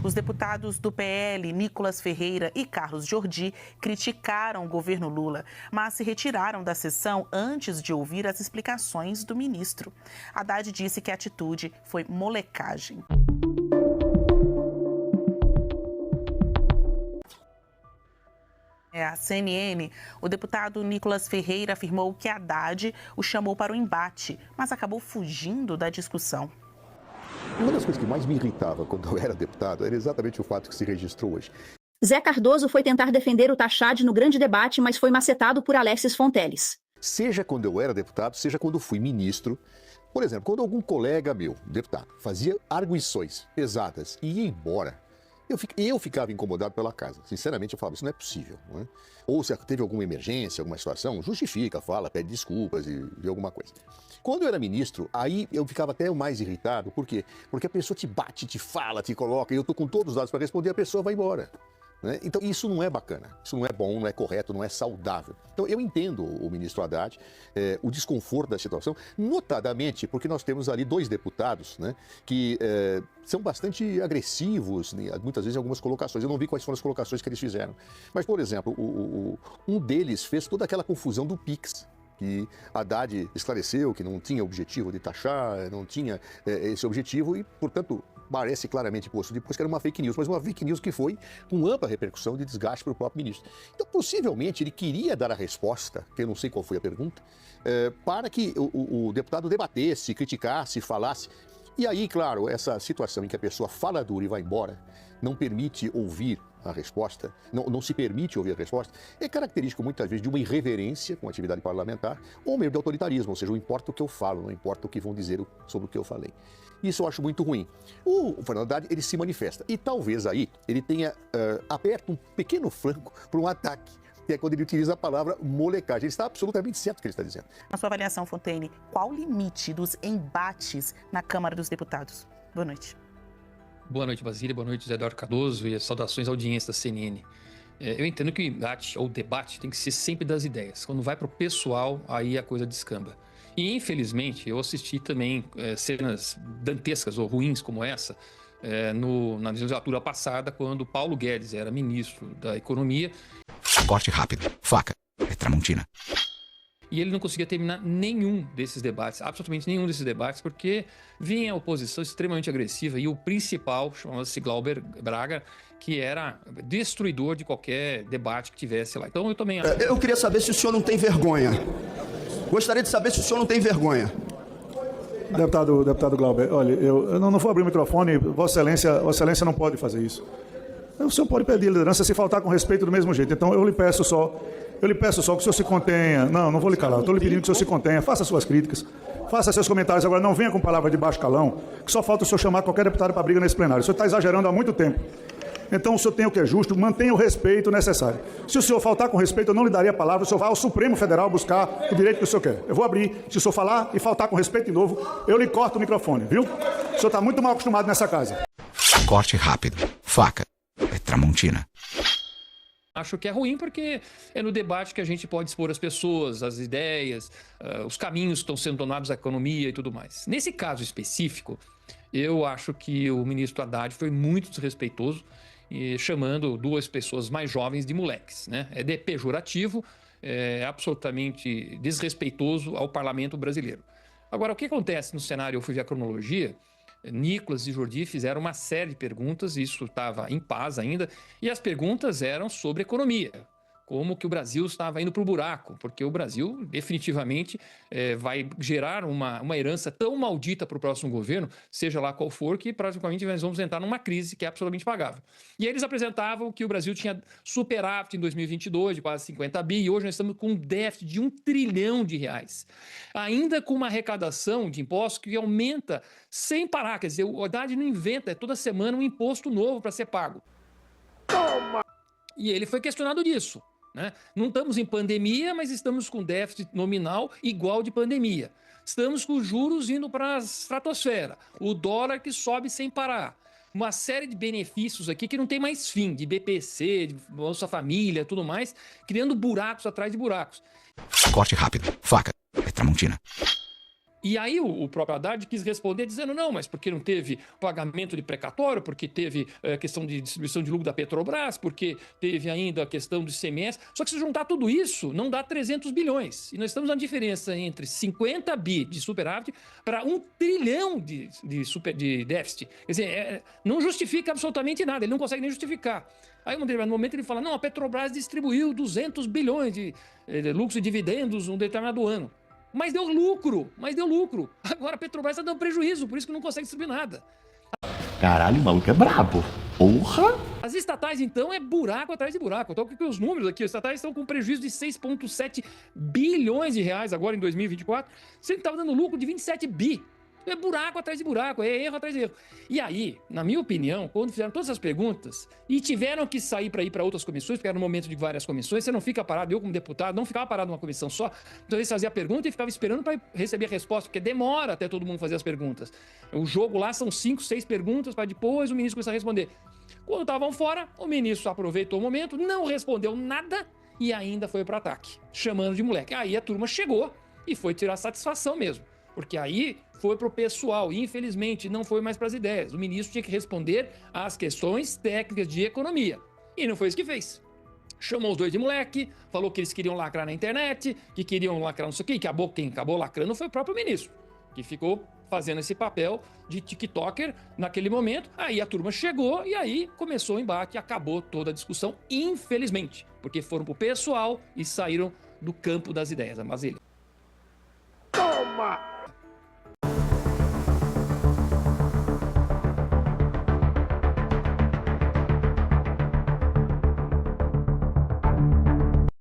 Os deputados do PL, Nicolas Ferreira e Carlos Jordi, criticaram o governo Lula, mas se retiraram da sessão antes de ouvir as explicações do ministro. Haddad disse que a atitude foi molecagem. A CNN, o deputado Nicolas Ferreira afirmou que Haddad o chamou para o embate, mas acabou fugindo da discussão. Uma das coisas que mais me irritava quando eu era deputado era exatamente o fato que se registrou hoje. Zé Cardoso foi tentar defender o Tachad no grande debate, mas foi macetado por Alécis Fonteles. Seja quando eu era deputado, seja quando fui ministro. Por exemplo, quando algum colega meu, deputado, fazia arguições pesadas e ia embora, eu ficava incomodado pela casa. Sinceramente, eu falava, isso não é possível. Não é? Ou se teve alguma emergência, alguma situação, justifica, fala, pede desculpas e alguma coisa. Quando eu era ministro, aí eu ficava até mais irritado. Por quê? Porque a pessoa te bate, te fala, te coloca, e eu estou com todos os dados para responder, a pessoa vai embora. Né? Então, isso não é bacana, isso não é bom, não é correto, não é saudável. Então, eu entendo o ministro Haddad, o desconforto da situação, notadamente porque nós temos ali dois deputados, né, que são bastante agressivos, muitas vezes em algumas colocações. Eu não vi quais foram as colocações que eles fizeram. Mas, por exemplo, um deles fez toda aquela confusão do PIX, que Haddad esclareceu que não tinha objetivo de taxar, não tinha esse objetivo e, portanto, parece claramente posto depois que era uma fake news, mas uma fake news que foi com ampla repercussão de desgaste para o próprio ministro. Então, possivelmente, ele queria dar a resposta, que eu não sei qual foi a pergunta, para que o deputado debatesse, criticasse, falasse. E aí, claro, essa situação em que a pessoa fala duro e vai embora, não permite ouvir a resposta, não se permite ouvir a resposta, é característico muitas vezes de uma irreverência com a atividade parlamentar ou mesmo de autoritarismo, ou seja, não importa o que eu falo, não importa o que vão dizer sobre o que eu falei. Isso eu acho muito ruim. O Fernando Haddad, ele se manifesta e talvez aí ele tenha aberto um pequeno flanco para um ataque, que é quando ele utiliza a palavra molecagem. Ele está absolutamente certo o que ele está dizendo. Na sua avaliação, Fontaine, qual o limite dos embates na Câmara dos Deputados? Boa noite. Boa noite, Basília. Boa noite, José Eduardo Cardoso e saudações à audiência da CNN. Eu entendo que o embate ou debate tem que ser sempre das ideias. Quando vai para o pessoal, aí a coisa descamba. E, infelizmente, eu assisti também cenas dantescas ou ruins como essa na legislatura passada, quando Paulo Guedes era ministro da Economia. Corte rápido. Faca. É Tramontina. E ele não conseguia terminar nenhum desses debates, absolutamente nenhum desses debates, porque vinha a oposição extremamente agressiva e o principal chamava-se Glauber Braga, que era destruidor de qualquer debate que tivesse lá. Então eu também... Eu queria saber se o senhor não tem vergonha. Gostaria de saber se o senhor não tem vergonha. Deputado Glauber, olha, eu não vou abrir o microfone, Vossa Excelência não pode fazer isso. O senhor pode pedir liderança se faltar com respeito do mesmo jeito. Então eu lhe peço só que o senhor se contenha. Não vou lhe calar, eu estou lhe pedindo que o senhor se contenha, faça suas críticas, faça seus comentários. Agora não venha com palavra de baixo calão, que só falta o senhor chamar qualquer deputado para briga nesse plenário. O senhor está exagerando há muito tempo. Então o senhor tem o que é justo, mantenha o respeito necessário. Se o senhor faltar com respeito, eu não lhe daria a palavra, o senhor vai ao Supremo Federal buscar o direito que o senhor quer. Eu vou abrir, se o senhor falar e faltar com respeito de novo, eu lhe corto o microfone, viu? O senhor está muito mal acostumado nessa casa. Corte rápido. Faca. É Tramontina. Acho que é ruim porque é no debate que a gente pode expor as pessoas, as ideias, os caminhos que estão sendo tomados da economia e tudo mais. Nesse caso específico, eu acho que o ministro Haddad foi muito desrespeitoso, chamando duas pessoas mais jovens de moleques, né? É pejorativo, é absolutamente desrespeitoso ao parlamento brasileiro. Agora, o que acontece no cenário, eu fui ver a cronologia, Nicolas e Jordi fizeram uma série de perguntas, isso estava em paz ainda, e as perguntas eram sobre economia. Como que o Brasil estava indo para o buraco, porque o Brasil definitivamente vai gerar uma herança tão maldita para o próximo governo, seja lá qual for, que praticamente nós vamos entrar numa crise que é absolutamente pagável. E eles apresentavam que o Brasil tinha superávit em 2022 de quase 50 bi, e hoje nós estamos com um déficit de R$1 trilhão, ainda com uma arrecadação de impostos que aumenta sem parar. Quer dizer, o Haddad não inventa, é toda semana um imposto novo para ser pago. Toma! E ele foi questionado disso. Né? Não estamos em pandemia, mas estamos com déficit nominal igual de pandemia. Estamos com os juros indo para a estratosfera. O dólar que sobe sem parar. Uma série de benefícios aqui que não tem mais fim, de BPC, de Bolsa Família, tudo mais, criando buracos atrás de buracos. Corte rápido. Faca. É Tramontina. E aí o próprio Haddad quis responder dizendo não, mas porque não teve pagamento de precatório, porque teve questão de distribuição de lucro da Petrobras, porque teve ainda a questão do ICMS. Só que se juntar tudo isso, não dá 300 bilhões. E nós estamos na diferença entre 50 bi de superávit para 1 trilhão de déficit. Quer dizer, não justifica absolutamente nada, ele não consegue nem justificar. Aí, no momento, ele fala, não, a Petrobras distribuiu 200 bilhões de lucros e dividendos num determinado ano. Mas deu lucro. Agora a Petrobras está dando prejuízo, por isso que não consegue distribuir nada. Caralho, o maluco é brabo. Porra! As estatais, então, é buraco atrás de buraco. Então, os números aqui, as estatais estão com prejuízo de 6,7 bilhões de reais agora em 2024, sendo que estava dando lucro de 27 bi. É buraco atrás de buraco, é erro atrás de erro. E aí, na minha opinião, quando fizeram todas essas perguntas e tiveram que sair para ir para outras comissões, porque era no momento de várias comissões, você não fica parado, eu como deputado, não ficava parado numa comissão só, então eles faziam a pergunta e ficava esperando para receber a resposta, porque demora até todo mundo fazer as perguntas. O jogo lá são 5, 6 perguntas para depois o ministro começar a responder. Quando estavam fora, o ministro aproveitou o momento, não respondeu nada e ainda foi para o ataque, chamando de moleque. Aí a turma chegou e foi tirar satisfação mesmo. Porque aí foi para o pessoal e, infelizmente, não foi mais para as ideias. O ministro tinha que responder às questões técnicas de economia. E não foi isso que fez. Chamou os dois de moleque, falou que eles queriam lacrar na internet, que queriam lacrar não sei o quê. Quem acabou lacrando foi o próprio ministro, que ficou fazendo esse papel de tiktoker naquele momento. Aí a turma chegou e aí começou o embate e acabou toda a discussão, infelizmente. Porque foram para o pessoal e saíram do campo das ideias. Mas ele... Toma!